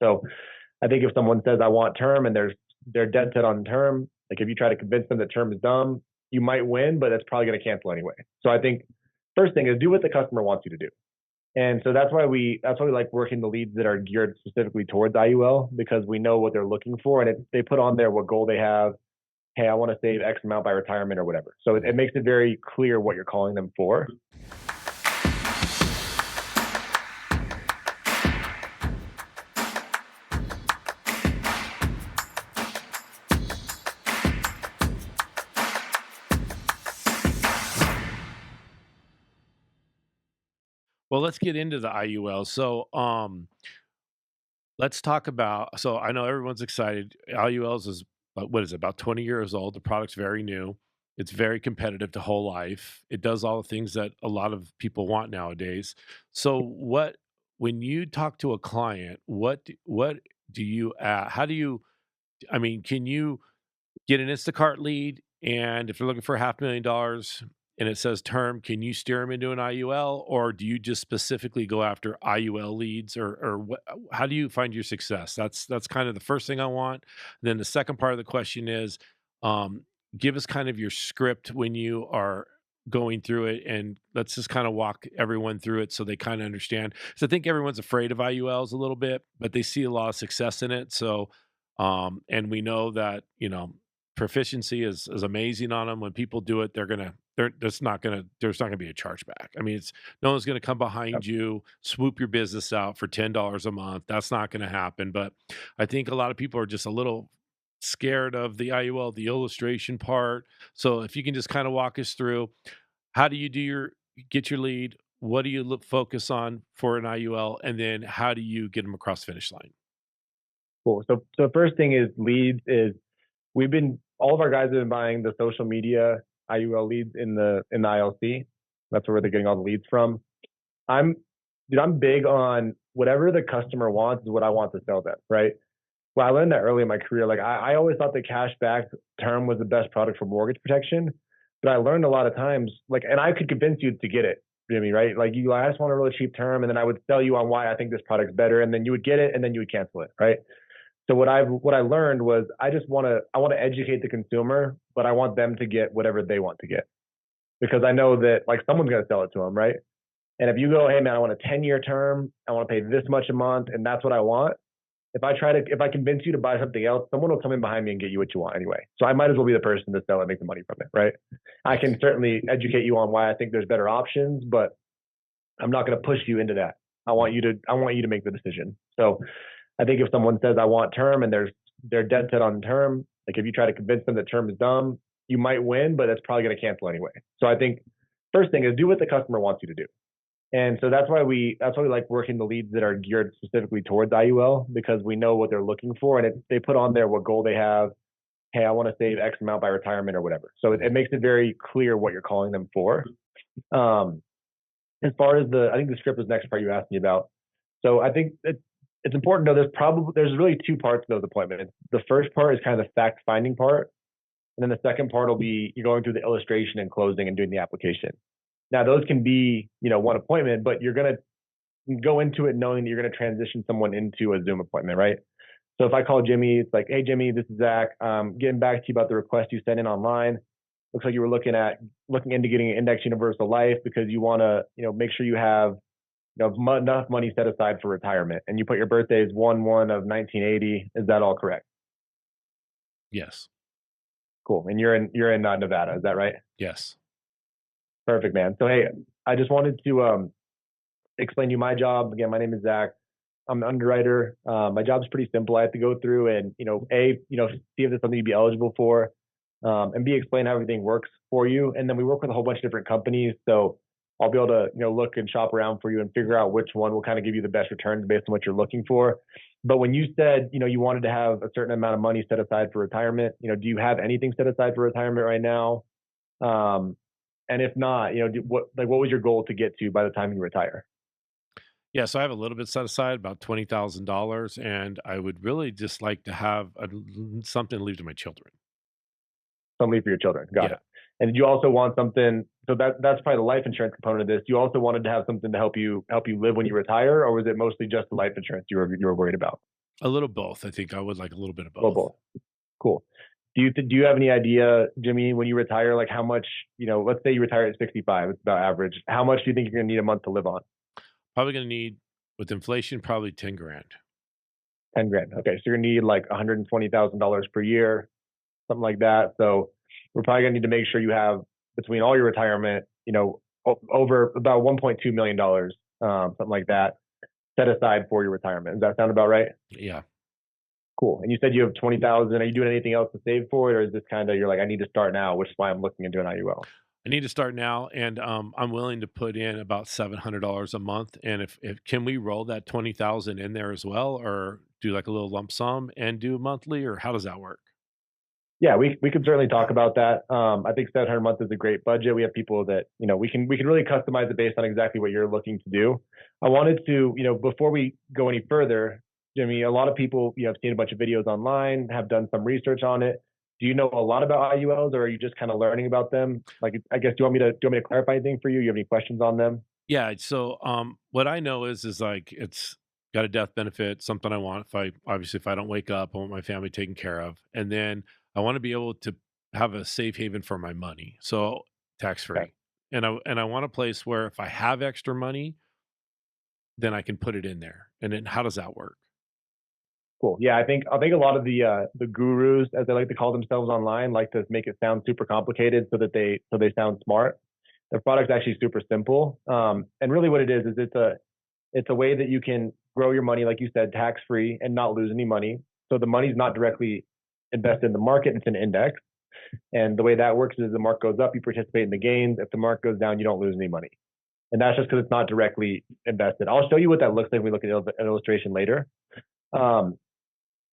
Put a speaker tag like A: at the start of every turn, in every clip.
A: So I think if someone says I want term and they're dead set on term, like if you try to convince them that term is dumb, you might win, but that's probably going to cancel anyway. So I think first thing is do what the customer wants you to do. And so that's why we like working the leads that are geared specifically towards IUL because we know what they're looking for and they put on there what goal they have. Hey, I want to save X amount by retirement or whatever. So it makes it very clear what you're calling them for.
B: Well, let's get into the IUL. Let's talk about. So, I know everyone's excited. IULs is what is it, about 20 years old. The product's very new. It's very competitive to whole life. It does all the things that a lot of people want nowadays. So, when you talk to a client, what do you how do you? I mean, can you get an Instacart lead, and if they're looking for $500,000 and it says term, can you steer them into an IUL, or do you just specifically go after IUL leads, or what? How do you find your success? That's kind of the first thing I want. Then the second part of the question is, um, give us kind of your script when you are going through it, and let's just kind of walk everyone through it so they kind of understand. So I think everyone's afraid of IULs a little bit, but they see a lot of success in it. So, and we know that proficiency is amazing on them. When people do it, there's not gonna be a chargeback. I mean, it's no one's gonna come behind you, swoop your business out for $10 a month. That's not gonna happen. But I think a lot of people are just a little scared of the IUL, the illustration part. So if you can just kind of walk us through, how do you get your lead? What do you focus on for an IUL, and then how do you get them across the finish line?
A: Cool. So first thing is leads is all of our guys have been buying the social media IUL leads in the ILC. That's where they're getting all the leads from. I'm I'm big on whatever the customer wants is what I want to sell them, right? Well, I learned that early in my career. Like I always thought the cash back term was the best product for mortgage protection. But I learned a lot of times, like, and I could convince you to get it. You know what I mean, right? Like I just want a really cheap term, and then I would sell you on why I think this product's better, and then you would get it, and then you would cancel it, right? So what I learned was I want to educate the consumer, but I want them to get whatever they want to get because I know that like someone's going to sell it to them, right? And if you go, hey man, I want a 10-year term, I want to pay this much a month, and that's what I want. If I convince you to buy something else, someone will come in behind me and get you what you want anyway. So I might as well be the person to sell and make the money from it, right? I can certainly educate you on why I think there's better options, but I'm not going to push you into that. I want you to make the decision. So I think if someone says I want term and they're dead set on term, like if you try to convince them that term is dumb, you might win, but that's probably going to cancel anyway. So I think first thing is do what the customer wants you to do. And so that's why we like working the leads that are geared specifically towards IUL because we know what they're looking for and they put on there what goal they have. Hey, I want to save X amount by retirement or whatever. So it makes it very clear what you're calling them for. As far as I think the script was the next part you asked me about. So I think it's important to know there's really two parts to those appointments. The first part is kind of the fact finding part. And then the second part will be you're going through the illustration and closing and doing the application. Now those can be, one appointment, but you're going to go into it knowing that you're going to transition someone into a Zoom appointment, right? So if I call Jimmy, it's like, hey Jimmy, this is Zach. Getting back to you about the request you sent in online. Looks like you were looking into getting an index universal life because you want to, make sure you have enough money set aside for retirement. And you put your birthday as 1/1 of 1980. Is that all correct?
B: Yes.
A: Cool. And you're in Nevada. Is that right?
B: Yes.
A: Perfect, man. So, hey, I just wanted to explain to you my job. Again, my name is Zach. I'm an underwriter. My job's pretty simple. I have to go through and, see if there's something you'd be eligible for, and B, explain how everything works for you. And then we work with a whole bunch of different companies. So I'll be able to, look and shop around for you and figure out which one will kind of give you the best returns based on what you're looking for. But when you said, you wanted to have a certain amount of money set aside for retirement, do you have anything set aside for retirement right now? And if not, what was your goal to get to by the time you retire?
B: Yeah, so I have a little bit set aside, about $20,000, and I would really just like to have something to leave to my children.
A: Something for your children. Got
B: Yeah.
A: it. And did you also want something? So that's probably the life insurance component of this. You also wanted to have something to help you live when you retire, or was it mostly just the life insurance you were worried about?
B: A little both. I think I would like a little bit of
A: A little
B: both.
A: both. Cool. Do you have any idea, Jimmy, when you retire, like how much, let's say you retire at 65, it's about average. How much do you think you're going to need a month to live on?
B: Probably gonna need with inflation, probably 10 grand.
A: 10 grand. Okay. So you're going to need like $120,000 per year, something like that. So we're probably going to need to make sure you have between all your retirement, over about $1.2 million, something like that, set aside for your retirement. Does that sound about right?
B: Yeah.
A: Cool. And you said you have 20,000. Are you doing anything else to save for it? Or is this kind of, you're like, I need to start now, which is why I'm looking into an IUL?
B: I need to start now, and I'm willing to put in about $700 a month. And if can we roll that 20,000 in there as well, or do like a little lump sum and do monthly, or how does that work?
A: Yeah, we can certainly talk about that. I think 700 a month is a great budget. We have people that, we can really customize it based on exactly what you're looking to do. I wanted to, before we go any further, Jimmy, a lot of people, have seen a bunch of videos online, have done some research on it. Do you know a lot about IULs, or are you just kind of learning about them? Like, I guess, do you want me to clarify anything for you? You have any questions on them?
B: Yeah. So what I know is like it's got a death benefit, something I want. If I obviously if I don't wake up, I want my family taken care of, and then I want to be able to have a safe haven for my money, so tax
A: Okay.
B: free. And I want a place where if I have extra money, then I can put it in there. And then how does that work?
A: Cool. Yeah, I think a lot of the gurus, as they like to call themselves online, like to make it sound super complicated so they sound smart. The product's actually super simple. And really what it is it's a way that you can grow your money, like you said, tax free and not lose any money. So the money's not directly invested in the market, it's an index. And the way that works is the market goes up, you participate in the gains. If the market goes down, you don't lose any money. And that's just because it's not directly invested. I'll show you what that looks like when we look at an illustration later. Um,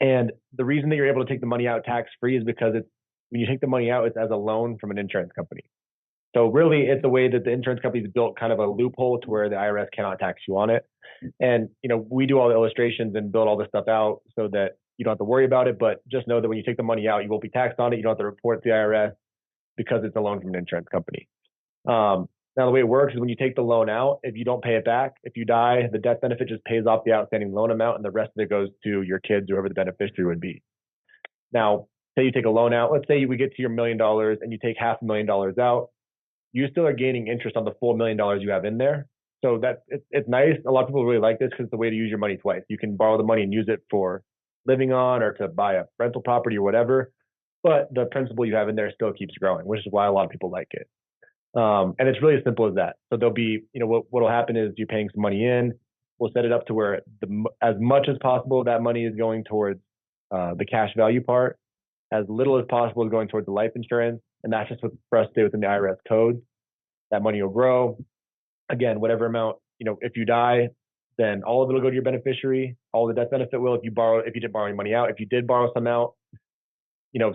A: and the reason that you're able to take the money out tax free is because it's when you take the money out, it's as a loan from an insurance company. So really, it's a way that the insurance company's built kind of a loophole to where the IRS cannot tax you on it. And we do all the illustrations and build all this stuff out so that you don't have to worry about it. But just know that when you take the money out, you won't be taxed on it. You don't have to report to the IRS because it's a loan from an insurance company. Now, the way it works is when you take the loan out, if you don't pay it back, if you die, the death benefit just pays off the outstanding loan amount, and the rest of it goes to your kids, whoever the beneficiary would be. Now, say you take a loan out. Let's say we get to your $1 million and you take $500,000 out. You still are gaining interest on the full $1 million you have in there. So it's nice. A lot of people really like this because it's a way to use your money twice. You can borrow the money and use it for living on or to buy a rental property or whatever. But the principal you have in there still keeps growing, which is why a lot of people like it. And it's really as simple as that. So there'll be, what'll happen is you're paying some money in. We'll set it up to where as much as possible that money is going towards the cash value part, as little as possible is going towards the life insurance, and that's just for us to stay within the IRS codes. That money will grow. Again, whatever amount, if you die, then all of it will go to your beneficiary. All the death benefit will if you didn't borrow any money out. If you did borrow some out,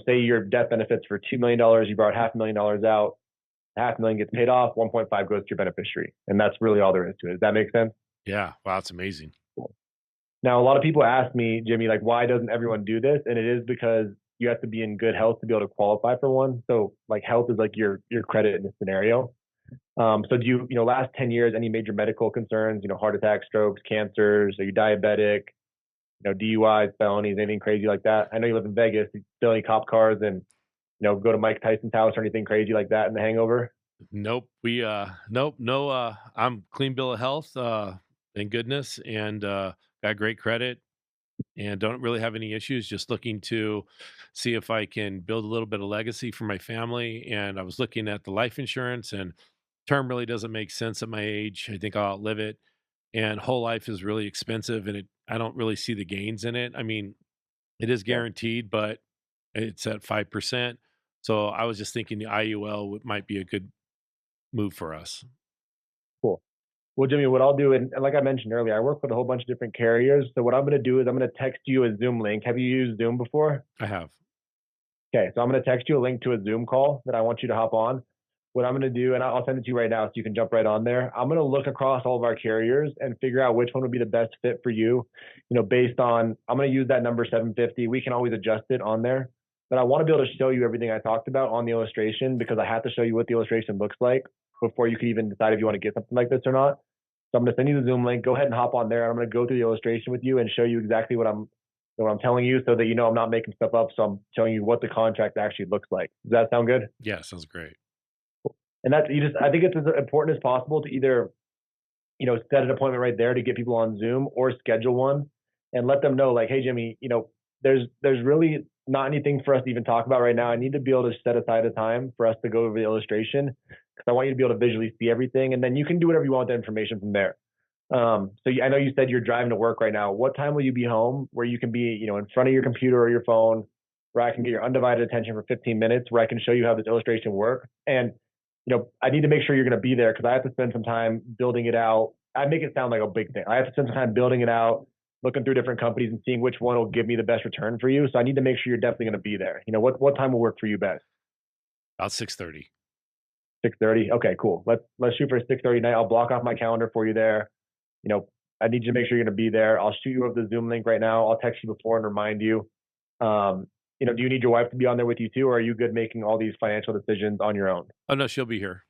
A: say your death benefits for $2 million, you borrowed $500,000 out, 500,000 gets paid off, 1.5 goes to your beneficiary. And that's really all there is to it. Does that make sense?
B: Yeah. Wow, that's amazing.
A: Cool. Now, a lot of people ask me, Jimmy, like, why doesn't everyone do this? And it is because you have to be in good health to be able to qualify for one. So, like, health is like your credit in this scenario. So, do last 10 years, any major medical concerns, heart attacks, strokes, cancers? Are you diabetic? DUIs, felonies, anything crazy like that? I know you live in Vegas. You steal any cop cars and, go to Mike Tyson's house or anything crazy like that in The Hangover?
B: Nope. Nope, no, I'm clean bill of health, thank goodness, and got great credit and don't really have any issues. Just looking to see if I can build a little bit of legacy for my family. And I was looking at the life insurance, and term really doesn't make sense at my age. I think I'll outlive it. And whole life is really expensive, and I don't really see the gains in it. I mean, it is
A: Yeah,
B: guaranteed, but it's at 5%. So I was just thinking the IUL might be a good move for us.
A: cool. Well, Jimmy, what I'll do, and like I mentioned earlier, I work with a whole bunch of different carriers. So what I'm going to do is I'm going to text you a Zoom link. Have you used Zoom before?
B: I have.
A: Okay, so I'm going to text you a link to a Zoom call that I want you to hop on. What I'm going to do, and I'll send it to you right now so you can jump right on there. I'm going to look across all of our carriers and figure out which one would be the best fit for you. Based on, I'm going to use that number 750. We can always adjust it on there, but I want to be able to show you everything I talked about on the illustration because I have to show you what the illustration looks like before you can even decide if you want to get something like this or not. So I'm going to send you the Zoom link. Go ahead and hop on there. I'm going to go through the illustration with you and show you exactly what I'm what I'm telling you, so that I'm not making stuff up. So I'm telling you what the contract actually looks like. Does that sound good?
B: Yeah, sounds great.
A: And that's you just I think it's as important as possible to either set an appointment right there to get people on Zoom or schedule one and let them know like, hey Jimmy, there's really not anything for us to even talk about right now. I need to be able to set aside a time for us to go over the illustration because I want you to be able to visually see everything, and then you can do whatever you want with the information from there. I know you said you're driving to work right now. What time will you be home where you can be, in front of your computer or your phone, where I can get your undivided attention for 15 minutes, where I can show you how this illustration works? And, I need to make sure you're going to be there because I have to spend some time building it out. I make it sound like a big thing. I have to spend some time building it out, looking through different companies and seeing which one will give me the best return for you. So I need to make sure you're definitely going to be there. What time will work for you best?
B: About 6:30.
A: 6:30. Okay, cool. Let's shoot for 6:30 night. I'll block off my calendar for you there. you know, I need you to make sure you're going to be there. I'll shoot you over the Zoom link right now. I'll text you before and remind you. Do you need your wife to be on there with you too, or are you good making all these financial decisions on your own?
B: Oh, no, she'll be here.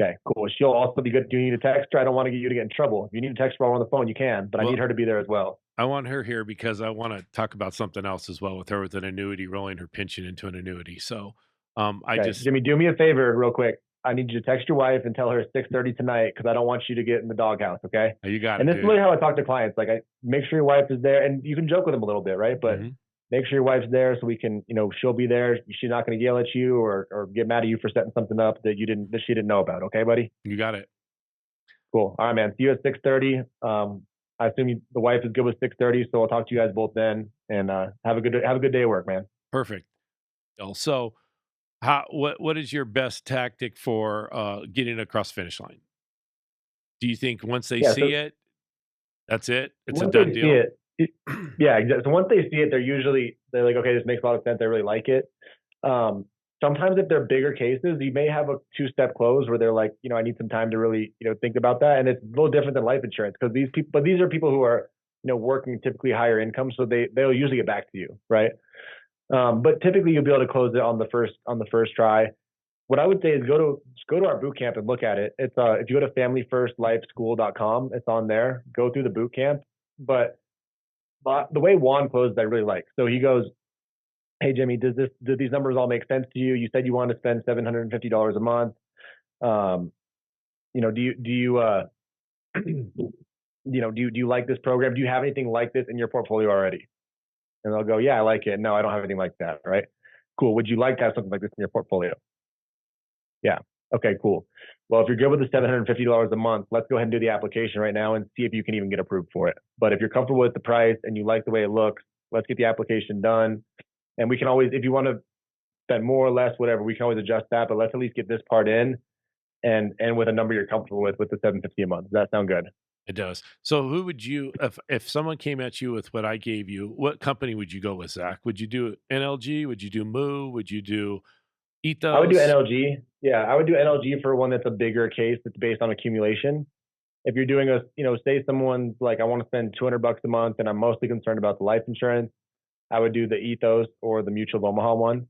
A: Okay, cool. She'll also be good. Do you need a text her? I don't want to get you to get in trouble. If you need a text her while we're on the phone, you can, but I
B: Well,
A: need her to be there as well.
B: I want her here because I wanna talk about something else as well with her with an annuity, rolling her pension into an annuity. So, I
A: Okay,
B: just
A: Jimmy, do me a favor real quick. I need you to text your wife and tell her it's 6:30 tonight because I don't want you to get in the doghouse. Okay.
B: you got
A: And
B: it,
A: this is
B: dude.
A: really how I talk to clients. Like, I make sure your wife is there, and you can joke with them a little bit, right? But
B: Mhm.
A: make sure your wife's there so we can, she'll be there. She's not going to yell at you or get mad at you for setting something up that she didn't know about. Okay, buddy.
B: You got it.
A: Cool. All right, man. See you at 6:30. I assume the wife is good with 6:30, so I'll talk to you guys both then. And have a good day at work, man.
B: Perfect. So, what is your best tactic for, getting across the finish line? Do you think once they
A: Yeah.
B: see
A: So
B: it, that's it? It's a
A: once
B: done
A: they see
B: deal?
A: yeah, exactly. So once they see it, they're like, okay, this makes a lot of sense. I really like it. Um, Sometimes if they're bigger cases, you may have a two-step close where they're like, I need some time to really, think about that. And it's a little different than life insurance because these are people who are, working typically higher income, so they'll usually get back to you, right? But typically you'll be able to close it on the first try. What I would say is go to our boot camp and look at it. It's if you go to familyfirstlifeschool.com, it's on there. Go through the boot camp. But the way Juan closed, I really like. So he goes, "Hey Jimmy, do these numbers all make sense to you? You said you want to spend $750 a month. Um, do you like this program? Do you have anything like this in your portfolio already?" And they'll go, "Yeah, I like it. No, I don't have anything like that. Right? Cool. Would you like to have something like this in your portfolio?" Yeah. Okay, cool. Well, if you're good with the $750 a month, let's go ahead and do the application right now and see if you can even get approved for it. But if you're comfortable with the price and you like the way it looks, let's get the application done. And we can always, if you want to spend more or less, whatever, we can always adjust that. But let's at least get this part in and with a number you're comfortable with the 750 a month. Does that sound good?
B: It does. So who would you if someone came at you with what I gave you, what company would you go with, Zach? Would you do NLG? Would you do Moo? Would you do
A: I would do
B: Ethos?
A: NLG. Yeah, I would do NLG for one that's a bigger case that's based on accumulation. If you're doing say someone's like, I want to spend $200 a month and I'm mostly concerned about the life insurance, I would do the Ethos or the Mutual of Omaha one.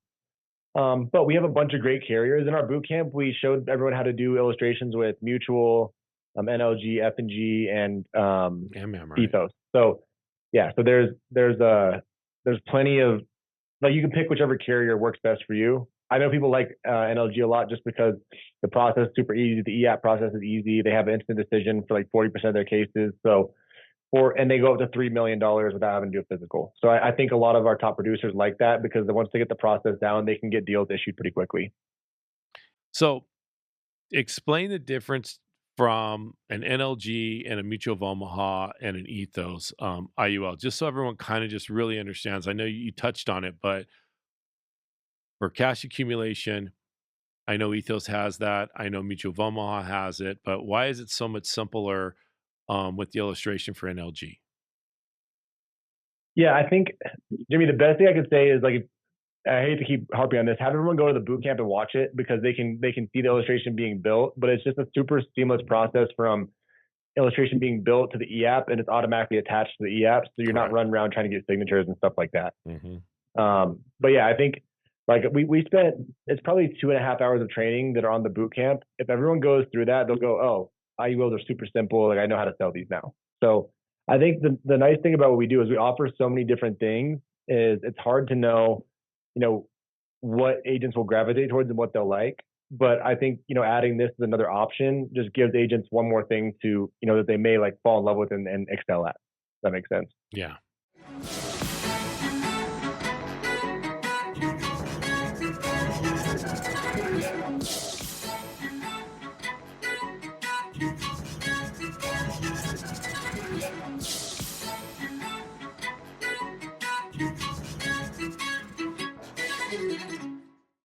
A: But we have a bunch of great carriers in our boot camp. We showed everyone how to do illustrations with Mutual, NLG, F&G, and
B: Yeah, man, right.
A: Ethos. So yeah, so there's plenty of, like, you can pick whichever carrier works best for you. I know people like NLG a lot just because the process is super easy. The EAP process is easy. They have an instant decision for like 40% of their cases. And they go up to $3 million without having to do a physical. So I think a lot of our top producers like that because once they get the process down, they can get deals issued pretty quickly.
B: So explain the difference from an NLG and a Mutual of Omaha and an Ethos IUL, just so everyone kind of just really understands. I know you touched on it, but for cash accumulation, I know Ethos has that. I know Mutual of Omaha has it, but why is it so much simpler with the illustration for NLG?
A: Yeah, I think, Jimmy, the best thing I could say is, like, I hate to keep harping on this. Have everyone go to the boot camp and watch it because they can see the illustration being built, but it's just a super seamless process from illustration being built to the EAP, and it's automatically attached to the EAP, so you're not
B: Correct.
A: running around trying to get signatures and stuff like that.
B: Hmm.
A: But yeah, I think, like, we spent, it's probably 2.5 hours of training that are on the boot camp. If everyone goes through that, they'll go, oh, IULs are super simple. Like, I know how to sell these now. So I think the nice thing about what we do is we offer so many different things. Is it's hard to know, you know, what agents will gravitate towards and what they'll like. But I think adding this as another option just gives agents one more thing to that they may like fall in love with and excel at. Does that make sense?
B: Yeah.